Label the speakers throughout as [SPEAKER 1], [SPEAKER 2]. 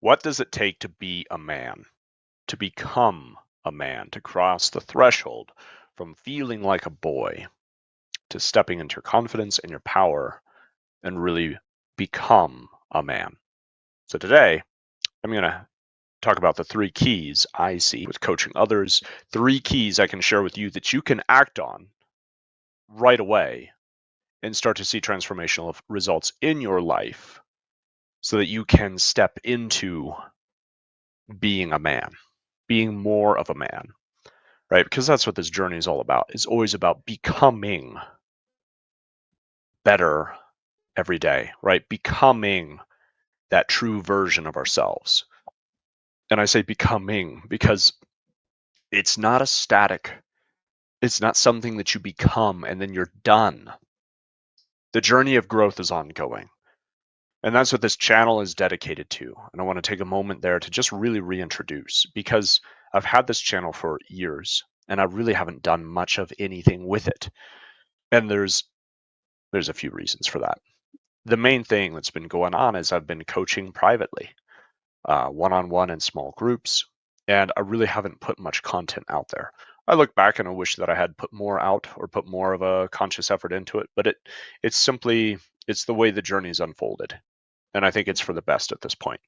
[SPEAKER 1] What does it take to be a man, to become a man, to cross the threshold from feeling like a boy to stepping into your confidence and your power and really become a man? So today, I'm going to talk about the three keys I see with coaching others, three keys I can share with you that you can act on right away and start to see transformational results in your life so that you can step into being a man, being more of a man, right? Because that's what this journey is all about. It's always about becoming better every day, right? Becoming that true version of ourselves. And I say becoming because it's not a static, it's not something that you become and then you're done. The journey of growth is ongoing. And that's what this channel is dedicated to. And I want to take a moment there to just really reintroduce because I've had this channel for years and I really haven't done much of anything with it. And there's a few reasons for that. The main thing that's been going on is I've been coaching privately, one-on-one in small groups, and I really haven't put much content out there. I look back and I wish that I had put more out or put more of a conscious effort into it, but it's simply it's the way the journey's unfolded. And I think it's for the best at this point.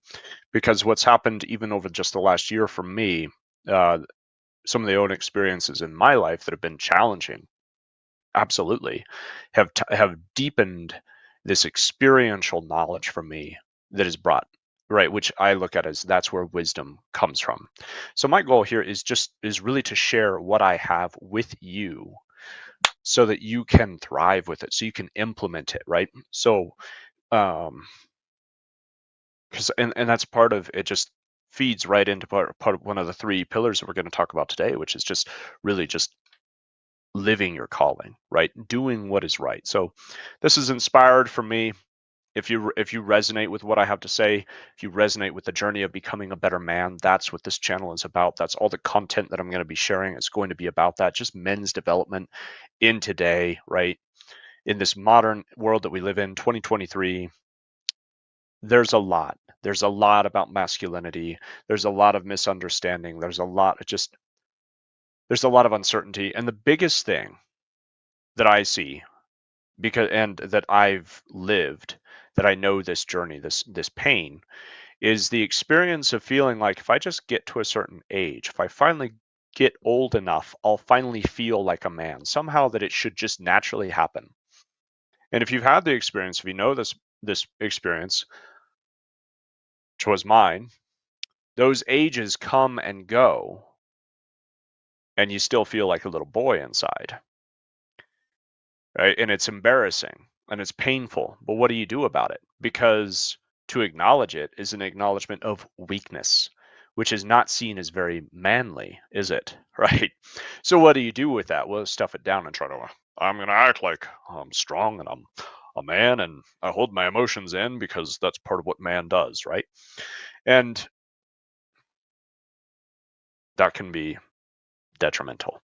[SPEAKER 1] Because what's happened even over just the last year for me, uh, some of the own experiences in my life that have been challenging, absolutely, have deepened this experiential knowledge for me that is brought right, which I look at as that's where wisdom comes from. So my goal here is really to share what I have with you so that you can thrive with it, so you can implement it, right? So um because and that's part of it, just feeds right into part of one of the three pillars that we're going to talk about today, which is just really just living your calling, right? Doing what is right. So this is inspired from me. If you resonate with what I have to say, if you resonate with the journey of becoming a better man, that's what this channel is about. That's all the content that I'm going to be sharing is going to be about that, just men's development in today, right? In this modern world that we live in, 2023, there's a lot. There's a lot about masculinity. There's a lot of misunderstanding. There's a lot of uncertainty. And the biggest thing that I see because and that I've lived, that I know this journey, this pain, is the experience of feeling like if I just get to a certain age, if I finally get old enough, I'll finally feel like a man. Somehow that it should just naturally happen. And if you've had the experience, if you know this experience, which was mine, those ages come and go, and you still feel like a little boy inside, right? And it's embarrassing and it's painful. But what do you do about it? Because to acknowledge it is an acknowledgement of weakness, which is not seen as very manly, is it? Right? So what do you do with that? Well, stuff it down and try to, I'm going to act like I'm strong and I'm a man and I hold my emotions in because that's part of what man does, right? And that can be detrimental,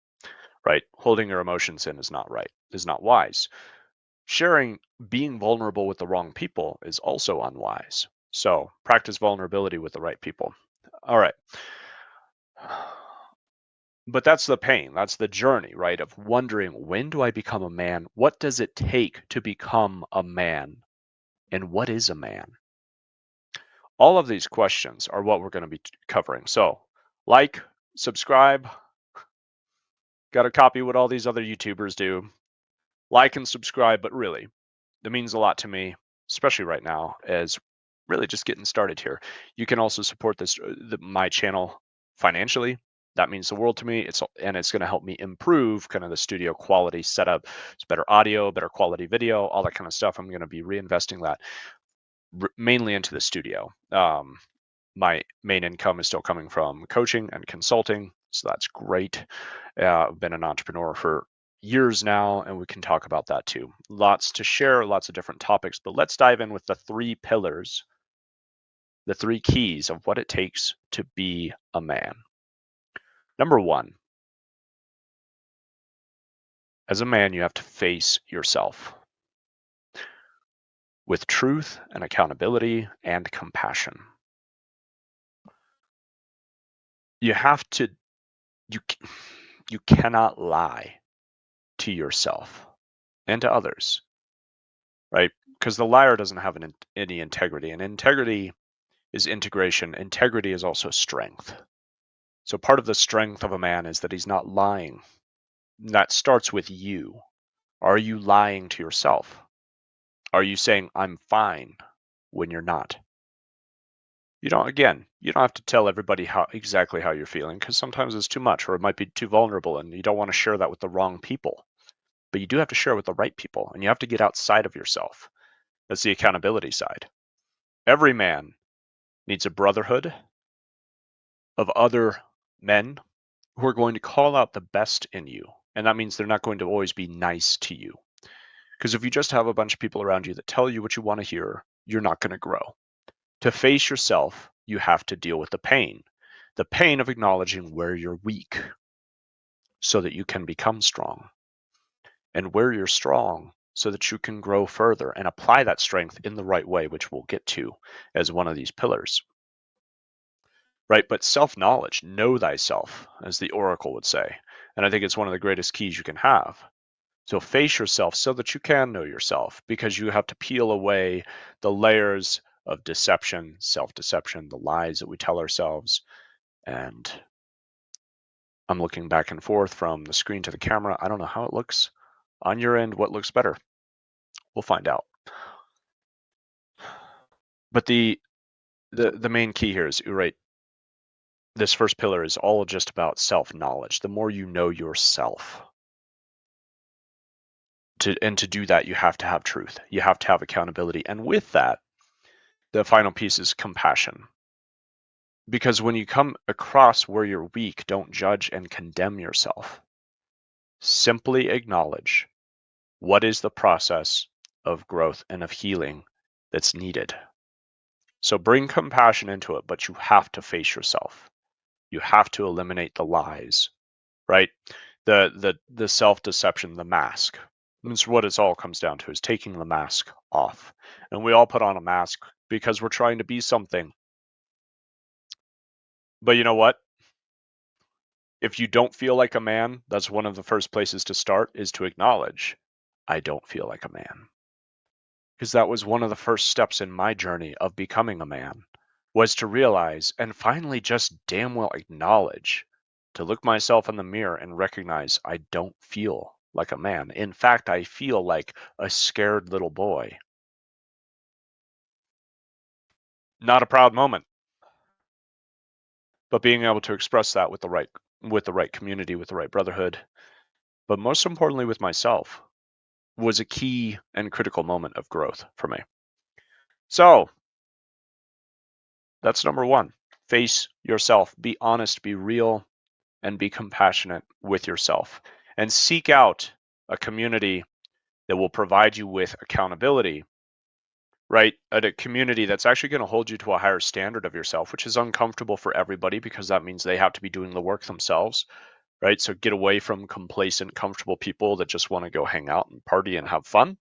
[SPEAKER 1] right? Holding your emotions in is not right, is not wise. Sharing being vulnerable with the wrong people is also unwise. So practice vulnerability with the right people. All right. But that's the pain. That's the journey, right? Of wondering, when do I become a man? What does it take to become a man? And what is a man? All of these questions are what we're going to be covering. So, like, subscribe, got to copy what all these other YouTubers do. Like and subscribe, but really, that means a lot to me, especially right now, as really just getting started here. You can also support my channel financially. That means the world to me. It's going to help me improve kind of the studio quality setup. It's better audio, better quality video, all that kind of stuff. I'm going to be reinvesting that mainly into the studio. My main income is still coming from coaching and consulting, so that's great. I've been an entrepreneur for years now, and we can talk about that too. Lots to share, lots of different topics, but let's dive in with the three pillars, the three keys of what it takes to be a man. Number one, as a man, you have to face yourself with truth and accountability and compassion. you have to you you cannot lie to yourself and to others, right? Because the liar doesn't have any integrity, and integrity is integration. Integrity is also strength. So part of the strength of a man is that he's not lying. That starts with you. Are you lying to yourself? Are you saying I'm fine when you're not? You don't have to tell everybody exactly how you're feeling, because sometimes it's too much or it might be too vulnerable and you don't want to share that with the wrong people. But you do have to share with the right people, and you have to get outside of yourself. That's the accountability side. Every man needs a brotherhood of other men who are going to call out the best in you. And that means they're not going to always be nice to you. Because if you just have a bunch of people around you that tell you what you want to hear, you're not going to grow. To face yourself, you have to deal with the pain of acknowledging where you're weak so that you can become strong, and where you're strong so that you can grow further and apply that strength in the right way, which we'll get to as one of these pillars. Right? But self knowledge, know thyself, as the Oracle would say. And I think it's one of the greatest keys you can have. So face yourself so that you can know yourself, because you have to peel away the layers of deception, self-deception, the lies that we tell ourselves. And I'm looking back and forth from the screen to the camera. I don't know how it looks on your end, what looks better. We'll find out. But the main key here is, right, this first pillar is all just about self-knowledge. The more you know yourself, to do that, you have to have truth. You have to have accountability. And with that, the final piece is compassion. Because when you come across where you're weak, don't judge and condemn yourself. Simply acknowledge what is the process of growth and of healing that's needed. So bring compassion into it, but you have to face yourself. You have to eliminate the lies, right? The self-deception, the mask. It's what it all comes down to, is taking the mask off. And we all put on a mask because we're trying to be something. But you know what? If you don't feel like a man, that's one of the first places to start, is to acknowledge, I don't feel like a man. Because that was one of the first steps in my journey of becoming a man, was to realize and finally just damn well acknowledge, to look myself in the mirror and recognize I don't feel like a man. In fact, I feel like a scared little boy. Not a proud moment, but being able to express that with the right community, with the right brotherhood, but most importantly with myself, was a key and critical moment of growth for me. So that's number one. Face yourself, be honest, be real, and be compassionate with yourself. And seek out a community that will provide you with accountability, right? A community that's actually going to hold you to a higher standard of yourself, which is uncomfortable for everybody because that means they have to be doing the work themselves, right? So get away from complacent, comfortable people that just want to go hang out and party and have fun,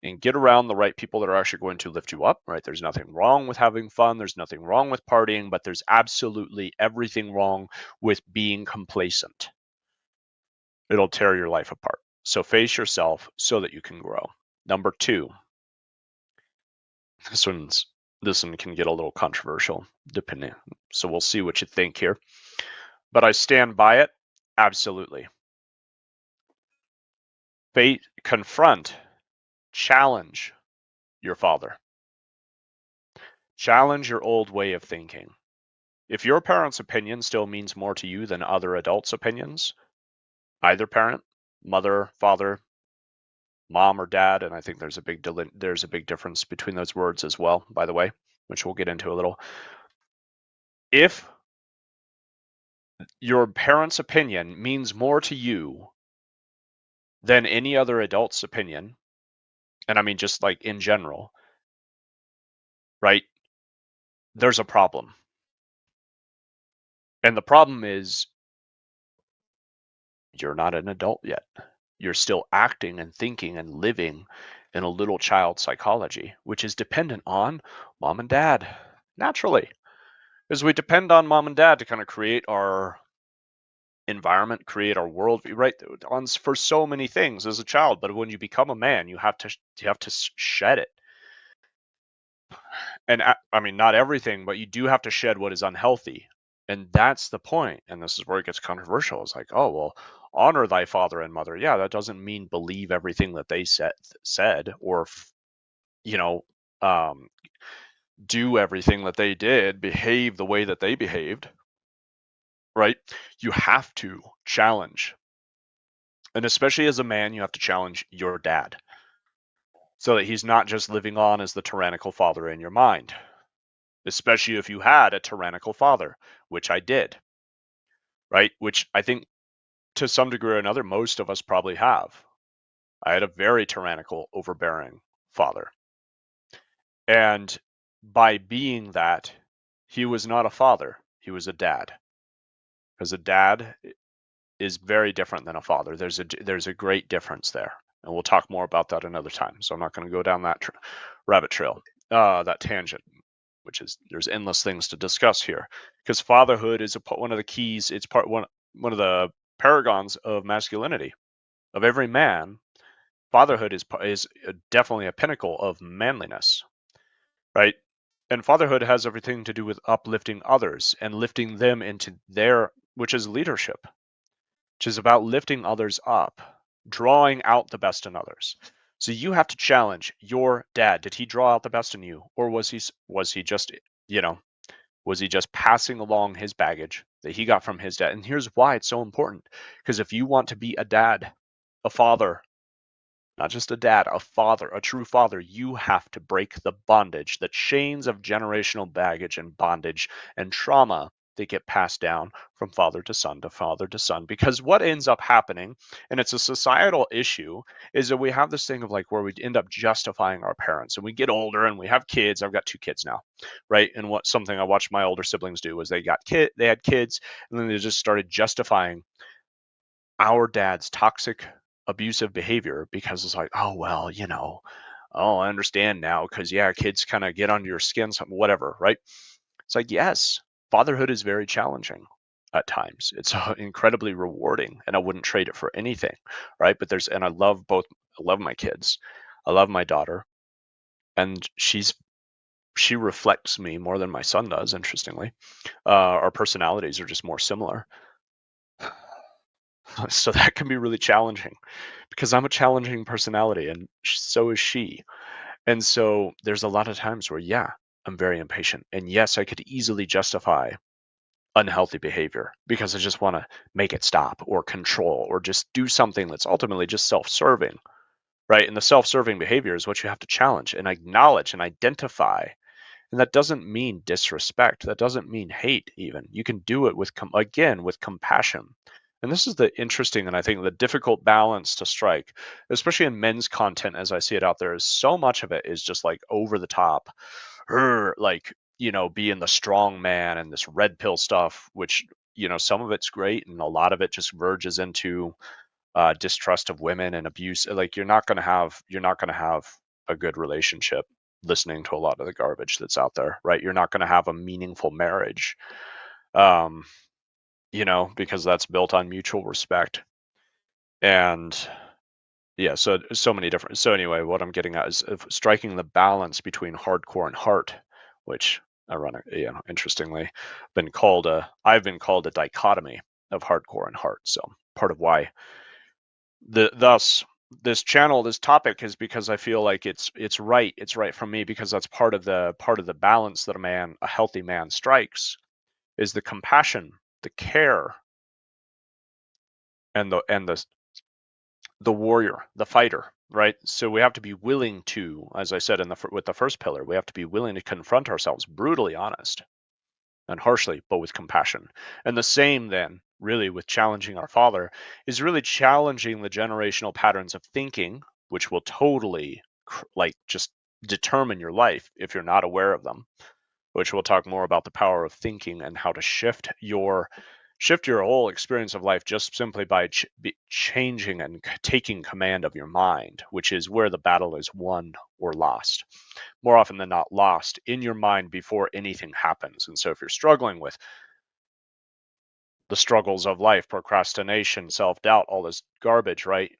[SPEAKER 1] and get around the right people that are actually going to lift you up, right? There's nothing wrong with having fun. There's nothing wrong with partying, but there's absolutely everything wrong with being complacent. It'll tear your life apart. So face yourself so that you can grow. Number two, this one can get a little controversial, depending. So we'll see what you think here. But I stand by it. Absolutely. Confront, challenge your father. Challenge your old way of thinking. If your parent's opinion still means more to you than other adults' opinions, either parent, mother, father, mom, or dad, and I think there's a big difference between those words as well, by the way, which we'll get into a little. If your parent's opinion means more to you than any other adult's opinion, and I mean just like in general, right? There's a problem. And the problem is you're not an adult yet. You're still acting and thinking and living in a little child psychology, which is dependent on mom and dad, naturally. is we depend on mom and dad to kind of create our environment, create our worldview, right? On for so many things as a child, but when you become a man, you have to shed it. And I mean, not everything, but you do have to shed what is unhealthy. And that's the point. And this is where it gets controversial. It's like, oh well, honor thy father and mother. Yeah, that doesn't mean believe everything that they said, or you know, um, do everything that they did, behave the way that they behaved. Right? You have to challenge, and especially as a man, you have to challenge your dad so that he's not just living on as the tyrannical father in your mind. Especially if you had a tyrannical father, which I did, right? Which I think to some degree or another, most of us probably have. I had a very tyrannical, overbearing father. And by being that, he was not a father, he was a dad. Because a dad is very different than a father. There's a great difference there. And we'll talk more about that another time. So I'm not going to go down that rabbit trail, that tangent, which is there's endless things to discuss here. Because fatherhood is one of the keys. It's one of the paragons of masculinity of every man. Fatherhood is definitely a pinnacle of manliness, right? And fatherhood has everything to do with uplifting others and lifting them into which is leadership, which is about lifting others up, drawing out the best in others. So you have to challenge your dad. Did he draw out the best in you, or was he just, you know, was he just passing along his baggage that he got from his dad? And here's why it's so important: because if you want to be a dad, a father, not just a dad, a father, a true father, you have to break the bondage, the chains of generational baggage and bondage and trauma that get passed down from father to son to father to son. Because what ends up happening, and it's a societal issue, is that we have this thing of like where we end up justifying our parents, and we get older and we have kids. I've got 2 kids now, right? And what something I watched my older siblings do was they had kids, and then they just started justifying our dad's toxic, abusive behavior because it's like, oh well, oh, I understand now because yeah, kids kind of get under your skin, something, whatever, right? It's like, yes, fatherhood is very challenging at times. It's incredibly rewarding, and I wouldn't trade it for anything, right? But and I love both. I love my kids. I love my daughter, and she reflects me more than my son does. Interestingly, our personalities are just more similar, so that can be really challenging because I'm a challenging personality and so is she. And so there's a lot of times where, yeah, I'm very impatient. And yes, I could easily justify unhealthy behavior because I just want to make it stop or control or just do something that's ultimately just self serving, right? And the self serving behavior is what you have to challenge and acknowledge and identify. And that doesn't mean disrespect. That doesn't mean hate, even. You can do it again, with compassion. And this is the interesting and I think the difficult balance to strike, especially in men's content as I see it out there, is so much of it is just like over the top, like, being the strong man and this red pill stuff, which, some of it's great and a lot of it just verges into distrust of women and abuse. Like you're not going to have a good relationship listening to a lot of the garbage that's out there, right? You're not going to have a meaningful marriage, um, because that's built on mutual respect. And yeah, so many different. So anyway, what I'm getting at is striking the balance between hardcore and heart, which ironic, interestingly, I've been called a dichotomy of hardcore and heart. So part of why thus this channel, this topic, is because I feel like it's right for me, because that's part of the balance that a healthy man strikes, is the compassion, the care, and the warrior, the fighter, right? So we have to be willing to, as I said with the first pillar, we have to be willing to confront ourselves, brutally honest and harshly, but with compassion. And the same then, really, with challenging our father, is really challenging the generational patterns of thinking, which will totally like just determine your life if you're not aware of them, which we'll talk more about the power of thinking and how to shift your Shift your whole experience of life just simply by changing and taking command of your mind, which is where the battle is won or lost. More often than not, lost in your mind before anything happens. And so if you're struggling with the struggles of life, procrastination, self-doubt, all this garbage, right?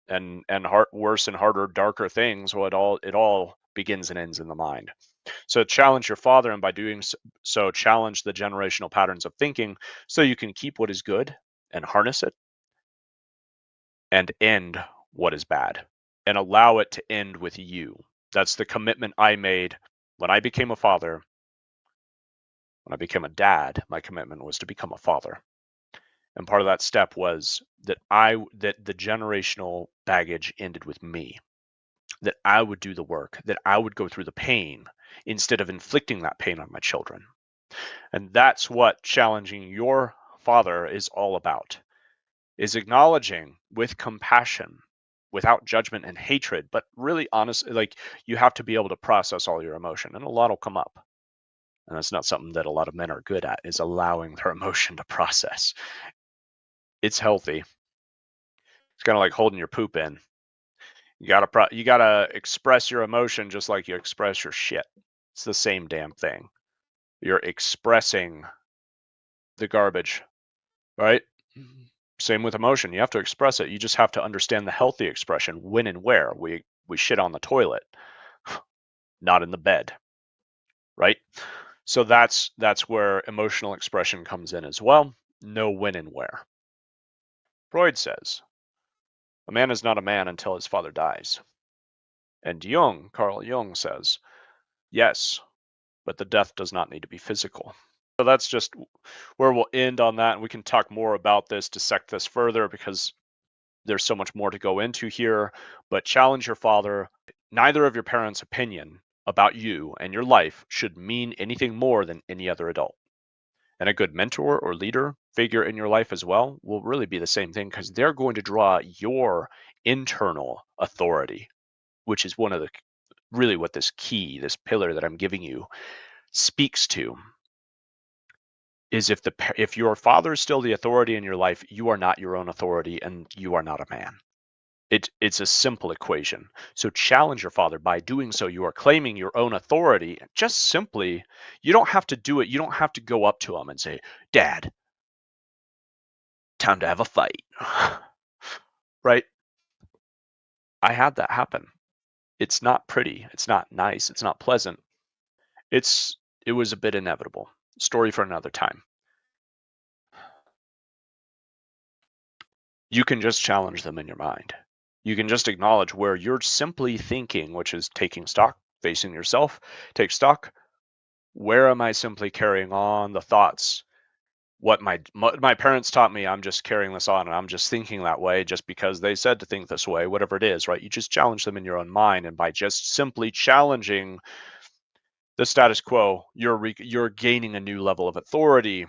[SPEAKER 1] And worse and harder, darker things, well, it all begins and ends in the mind. So challenge your father, and by doing so, challenge the generational patterns of thinking so you can keep what is good and harness it and end what is bad and allow it to end with you. That's the commitment I made when I became a father. When I became a dad, my commitment was to become a father. And part of that step was that the generational baggage ended with me, that I would do the work, that I would go through the pain instead of inflicting that pain on my children. And that's what challenging your father is all about, is acknowledging with compassion, without judgment and hatred, but really honest, like you have to be able to process all your emotion, and a lot will come up. And that's not something that a lot of men are good at, is allowing their emotion to process. It's healthy. It's kind of like holding your poop in. You gotta express your emotion just like you express your shit. It's the same damn thing. You're expressing the garbage, right? Same with emotion. You have to express it. You just have to understand the healthy expression, when and where. We shit on the toilet, not in the bed, right? So that's where emotional expression comes in as well. Know when and where. Freud says a man is not a man until his father dies. And Carl Jung says, yes, but the death does not need to be physical. So that's just where we'll end on that. And we can talk more about this, dissect this further, because there's so much more to go into here. But challenge your father. Neither of your parents' opinion about you and your life should mean anything more than any other adult. And a good mentor or leader figure in your life as well will really be the same thing, because they're going to draw your internal authority, which is one of the really what this pillar that I'm giving you speaks to, is if your father is still the authority in your life, you are not your own authority and you are not a man. It's a simple equation. So challenge your father. By doing so, you are claiming your own authority. Just simply, you don't have to do it. You don't have to go up to him and say, Dad, time to have a fight. Right? I had that happen. It's not pretty. It's not nice. It's not pleasant. It was a bit inevitable. Story for another time. You can just challenge them in your mind. You can just acknowledge where you're simply thinking, which is taking stock, facing yourself, take stock. Where am I simply carrying on the thoughts? What my parents taught me, I'm just carrying this on, and I'm just thinking that way just because they said to think this way, whatever it is, right? You just challenge them in your own mind, and by just simply challenging the status quo, you're gaining a new level of authority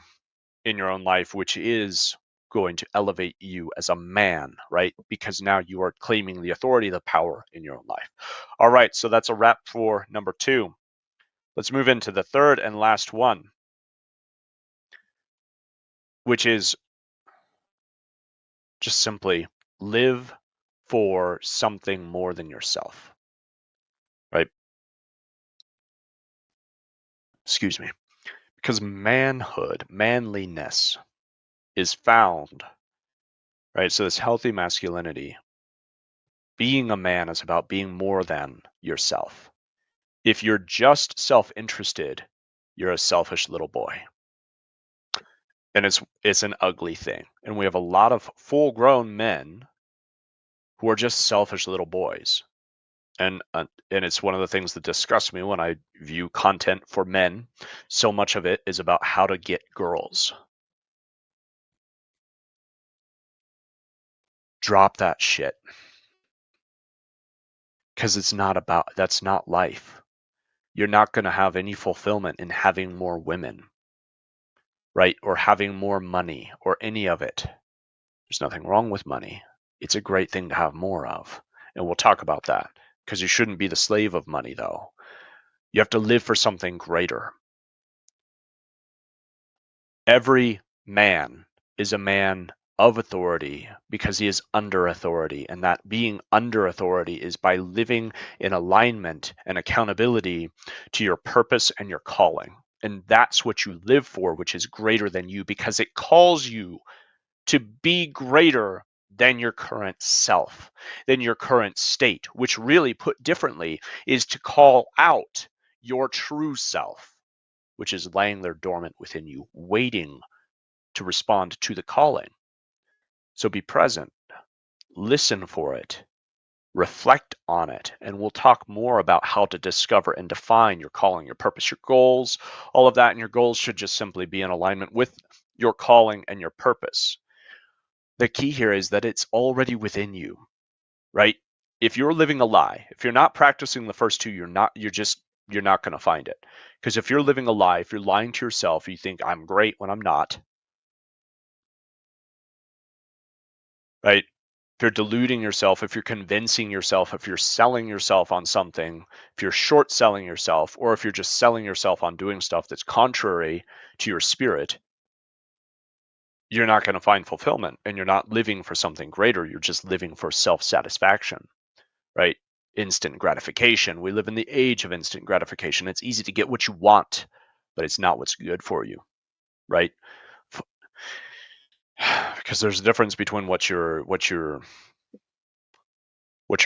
[SPEAKER 1] in your own life, which is going to elevate you as a man, right? Because now you are claiming the authority, the power in your own life. All right, so that's a wrap for number 2. Let's move into the third and last one, which is just simply live for something more than yourself, right? Excuse me. Because manhood, manliness is found, right? So this healthy masculinity, being a man is about being more than yourself. If you're just self-interested, you're a selfish little boy. And it's an ugly thing. And we have a lot of full-grown men who are just selfish little boys. And it's one of the things that disgusts me when I view content for men. So much of it is about how to get girls. Drop that shit. Because that's not life. You're not going to have any fulfillment in having more women, right? Or having more money or any of it. There's nothing wrong with money. It's a great thing to have more of. And we'll talk about that, because you shouldn't be the slave of money, though. You have to live for something greater. Every man is a man of authority because he is under authority. And that being under authority is by living in alignment and accountability to your purpose and your calling. And that's what you live for, which is greater than you, because it calls you to be greater than your current self, than your current state, which really, put differently, is to call out your true self, which is laying there dormant within you, waiting to respond to the calling. So be present, listen for it, reflect on it, and we'll talk more about how to discover and define your calling, your purpose, your goals, all of that. And your goals should just simply be in alignment with your calling and your purpose. The key here is that it's already within you, right? If you're living a lie, if you're not practicing the first two, you're not going to find it. Because if you're living a lie, if you're lying to yourself, you think I'm great when I'm not, right? If you're deluding yourself, if you're convincing yourself, if you're selling yourself on something, if you're short selling yourself, or if you're just selling yourself on doing stuff that's contrary to your spirit, you're not going to find fulfillment, and you're not living for something greater. You're just living for self-satisfaction, right? Instant gratification. We live in the age of instant gratification. It's easy to get what you want, but it's not what's good for you, right? Because there's a difference between what your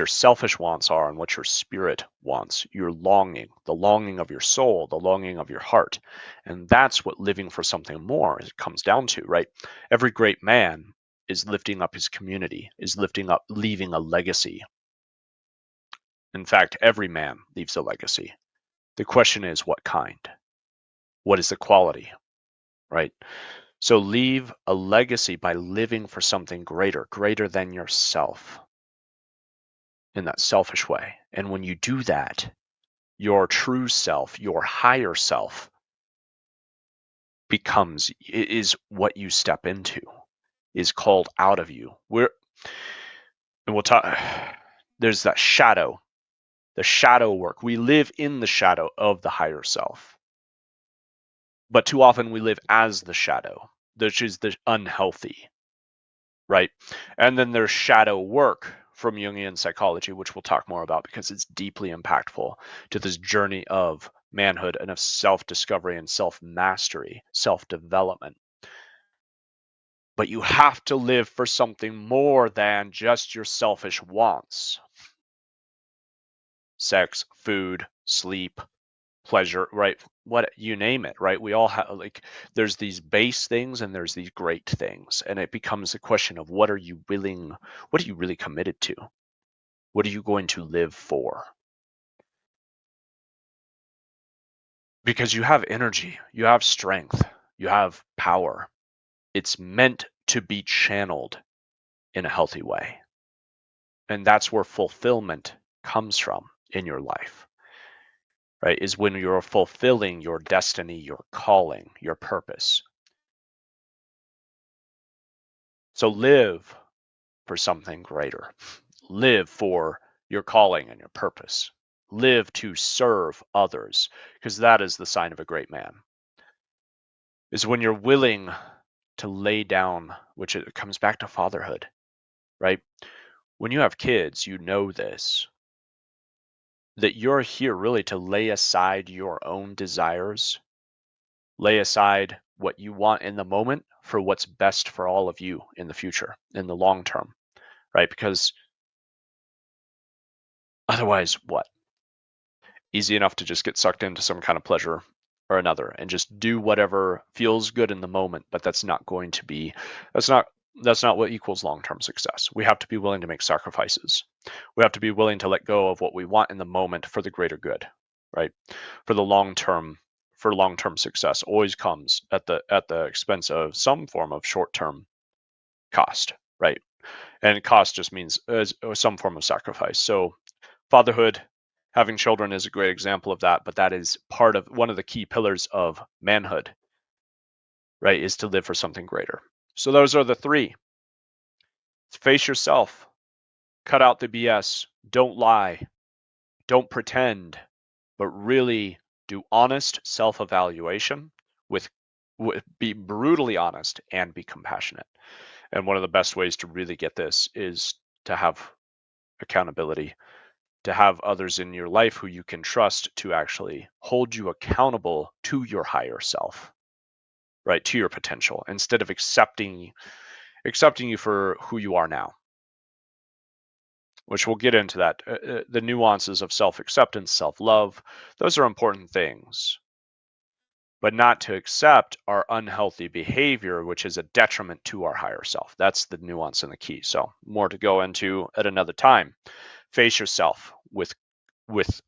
[SPEAKER 1] selfish wants are and what your spirit wants, your longing, the longing of your soul, the longing of your heart. And that's what living for something more comes down to, right? Every great man is lifting up his community, is lifting up, leaving a legacy. In fact, every man leaves a legacy. The question is, what kind? What is the quality, right? So leave a legacy by living for something greater, greater than yourself, in that selfish way. And when you do that, your true self, your higher self, is what you step into, is called out of you. And we'll talk. There's that shadow, the shadow work. We live in the shadow of the higher self, but too often we live as the shadow, which is the unhealthy, right? And then there's shadow work from Jungian psychology, which we'll talk more about because it's deeply impactful to this journey of manhood and of self-discovery and self-mastery, self-development. But you have to live for something more than just your selfish wants. Sex, food, sleep, pleasure, right? What, you name it, right? We all have, like, there's these base things and there's these great things. And it becomes a question of what are you really committed to? What are you going to live for? Because you have energy, you have strength, you have power. It's meant to be channeled in a healthy way. And that's where fulfillment comes from in your life, right? Is when you're fulfilling your destiny, your calling, your purpose. So live for something greater. Live for your calling and your purpose. Live to serve others, because that is the sign of a great man. Is when you're willing to lay down, which it comes back to fatherhood, right? When you have kids, you know this, that you're here really to lay aside your own desires, lay aside what you want in the moment for what's best for all of you in the future, in the long term, right? Because otherwise, what? Easy enough to just get sucked into some kind of pleasure or another and just do whatever feels good in the moment, but that's not what equals long-term success. We have to be willing to make sacrifices. We have to be willing to let go of what we want in the moment for the greater good, right? For long-term success always comes at the expense of some form of short-term cost, right? And cost just means some form of sacrifice. So fatherhood, having children is a great example of that, but that is part of one of the key pillars of manhood, right? Is to live for something greater. So those are the three. Face yourself, cut out the BS, don't lie, don't pretend, but really do honest self-evaluation with Be brutally honest and be compassionate. And one of the best ways to really get this is to have accountability, to have others in your life who you can trust to actually hold you accountable to your higher self, right? To your potential, instead of accepting you for who you are now, which we'll get into that. The nuances of self-acceptance, self-love, those are important things. But not to accept our unhealthy behavior, which is a detriment to our higher self. That's the nuance and the key. So more to go into at another time. Face yourself with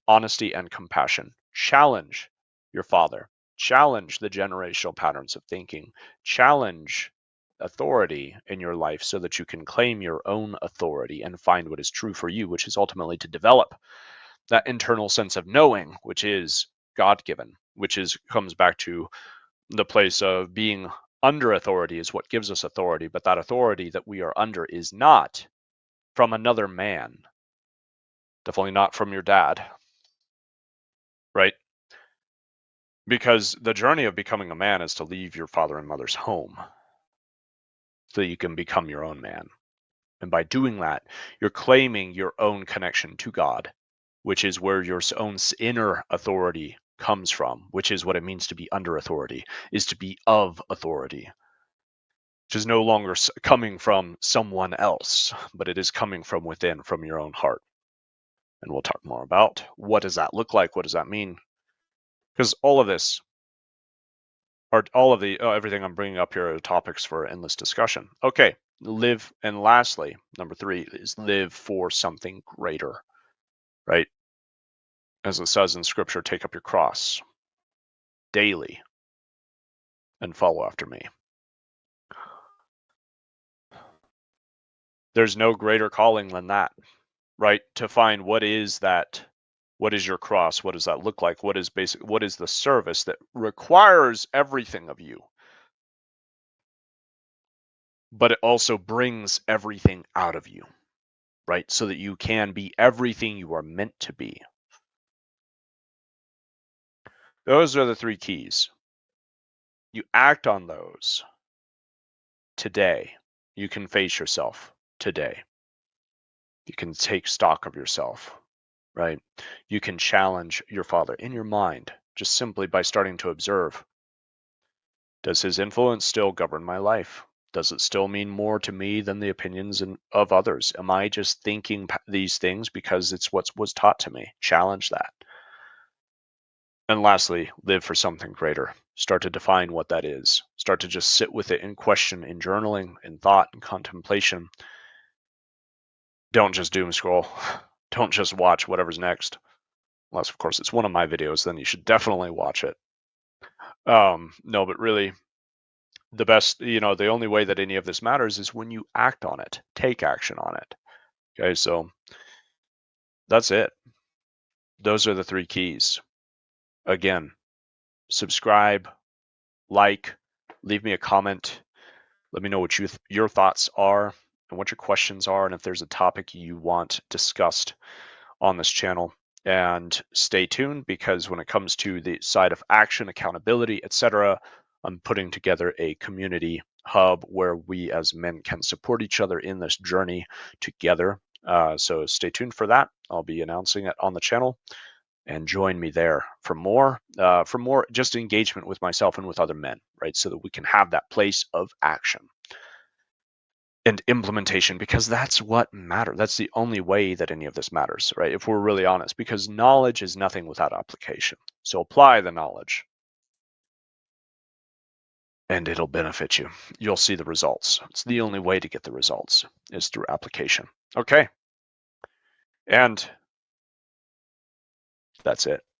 [SPEAKER 1] honesty and compassion. Challenge your father. Challenge the generational patterns of thinking. Challenge authority in your life so that you can claim your own authority and find what is true for you, which is ultimately to develop that internal sense of knowing, which is God-given, which is comes back to the place of being under authority is what gives us authority, but that authority that we are under is not from another man, definitely not from your dad, right? Because the journey of becoming a man is to leave your father and mother's home so you can become your own man. And by doing that, you're claiming your own connection to God, which is where your own inner authority comes from, which is what it means to be under authority, is to be of authority, which is no longer coming from someone else, but it is coming from within, from your own heart. And we'll talk more about what does that look like? What does that mean? Because all of this, or all of the everything I'm bringing up here are topics for endless discussion. Okay, live, and lastly, number 3 is live for something greater, right? As it says in Scripture, take up your cross daily and follow after me. There's no greater calling than that, right? To find what is that, what is your cross? What does that look like? What is the service that requires everything of you, but it also brings everything out of you, right? So that you can be everything you are meant to be. Those are the 3 keys. You act on those today. You can face yourself today. You can take stock of yourself, right? You can challenge your father in your mind just simply by starting to observe. Does his influence still govern my life? Does it still mean more to me than the opinions of others? Am I just thinking these things because it's what was taught to me? Challenge that. And lastly, live for something greater. Start to define what that is. Start to just sit with it in question, in journaling, in thought, and contemplation. Don't just doom scroll. Don't just watch whatever's next. Unless, of course, it's one of my videos, then you should definitely watch it. No, but really, the best, the only way that any of this matters is when you act on it, take action on it. Okay, so that's it. Those are the 3 keys. Again, subscribe, like, leave me a comment. Let me know what your thoughts are and what your questions are, and if there's a topic you want discussed on this channel. And stay tuned, because when it comes to the side of action, accountability, etc., I'm putting together a community hub where we as men can support each other in this journey together. So stay tuned for that. I'll be announcing it on the channel, and join me there for more just engagement with myself and with other men, right? So that we can have that place of action and implementation, because that's what matters. That's the only way that any of this matters, right? If we're really honest, because knowledge is nothing without application. So apply the knowledge and it'll benefit you. You'll see the results. It's the only way to get the results is through application. Okay. And that's it.